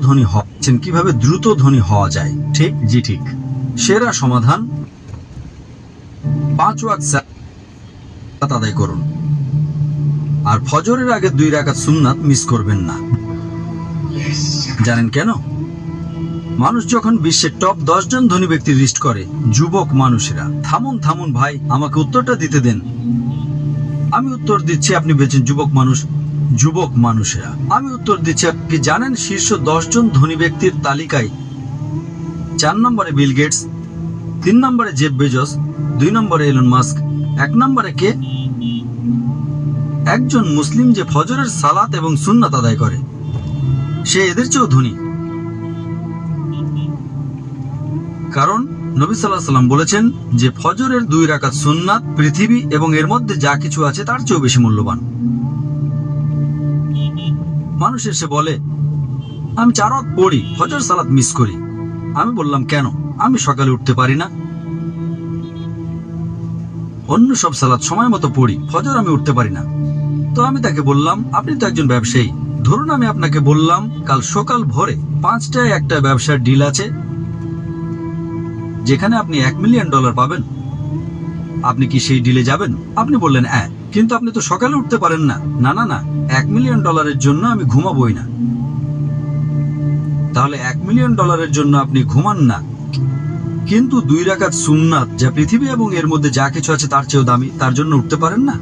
ধনী হচ্ছেন, কিভাবে দ্রুত ধনী হওয়া যায়। ঠিক, জি ঠিক। সেরা সমাধান 5 ওয়াক্ত সালাত আদায় করুন, আর ফজরের আগে 2 রাকাত সুন্নাত মিস করবেন না। জানেন কেন? মানুষ যখন বিশ্বের টপ 10 জন ধনী ব্যক্তির লিস্ট করে, যুবক মানুষেরা। থামুন ভাই, আমাকে উত্তরটা দিতে দেন। আমি উত্তর দিচ্ছি, আপনি বেচেন যুবক মানুষেরা। আমি উত্তর দিচ্ছি, আপনি জানেন শীর্ষ 10 জন ধনী ব্যক্তির তালিকায় 4 নম্বরে বিল গেটস, 3 নম্বরে জেফ বেজোস, 2 নম্বরে এলন মাস্ক, 1 নম্বরে কে? একজন মুসলিম যে ফজরের সালাত এবং সুন্নাত আদায় করে, সে এদের চেয়েও ধনী। কারণ নবী সাল্লাল্লাহু আলাইহি ওয়াসাল্লাম বলেছেন যে ফজরের 2 রাকাত সুন্নাত পৃথিবী এবং এর মধ্যে যা কিছু আছে তার চেয়েও বেশি মূল্যবান। মানুষ এসে বলে, আমি 4 ওয়াক্ত পড়ি, ফজর সালাত মিস করি। আমি বললাম, কেন? আমি সকালে উঠতে পারি না। অন্য সব সালাত সময় মতো পড়ি, ফজর আমি উঠতে পারি না। তো আমি তাকে বললাম, আপনি তো একজন ব্যবসায়ী, ধরুন আমি আপনাকে বললাম কাল সকাল ভোরে 5টায় একটা ব্যবসার ডিল আছে যেখানে আপনি $1 মিলিয়ন পাবেন। আপনি কি সেই ডিলে যাবেন? আপনি বললেন হ্যাঁ, কিন্তু আপনি তো সকালে উঠতে পারেন না। না, $1 মিলিয়ন জন্য আমি ঘুমাবই না। তাহলে $1 মিলিয়ন জন্য আপনি ঘুমান না, কিন্তু 2 রাকাত সুন্নাত যা পৃথিবী এবং এর মধ্যে যা কিছু আছে তার চেয়েও দামি, তার জন্য উঠতে পারেন না।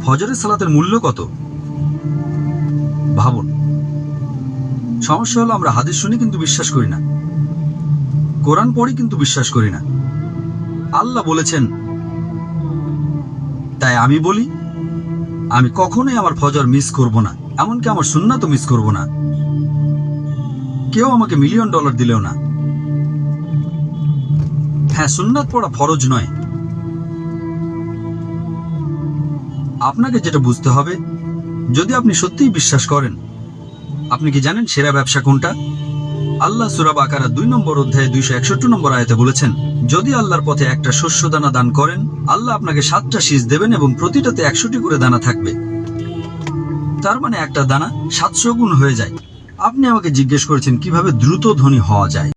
ফজরের সালাতের মূল্য কত ভাবুন। সমস্যা হলো আমরা হাদিস শুনি কিন্তু বিশ্বাস করি না, কোরআন পড়ি কিন্তু বিশ্বাস করি না। আল্লাহ বলেছেন, তাই আমি বলি আমি কখনোই আমার ফজর মিস করব না, এমনকি আমার সুন্নাতও মিস করব না। কেউ আমাকে $1 মিলিয়ন দিলেও না। হ্যাঁ, সুন্নাত পড়া ফরজ নয়। আপনাকে যেটা বুঝতে হবে, যদি আপনি সত্যিই বিশ্বাস করেন, আপনি কি জানেন সেরা ব্যবসা কোনটা? আল্লাহ সূরা বাকারা 2 নম্বর অধ্যায়ে 261 নম্বর আয়াতে বলেছেন, যদি আল্লাহর পথে একটা শস্য দানা দান করেন, আল্লাহ আপনাকে 7টা শীষ দেবেন এবং প্রতিটাতে 100টি করে দানা থাকবে। তার মানে একটা দানা 700 গুণ হয়ে যায়। আপনি আমাকে জিজ্ঞেস করেছেন কিভাবে দ্রুত ধনী হওয়া যায়।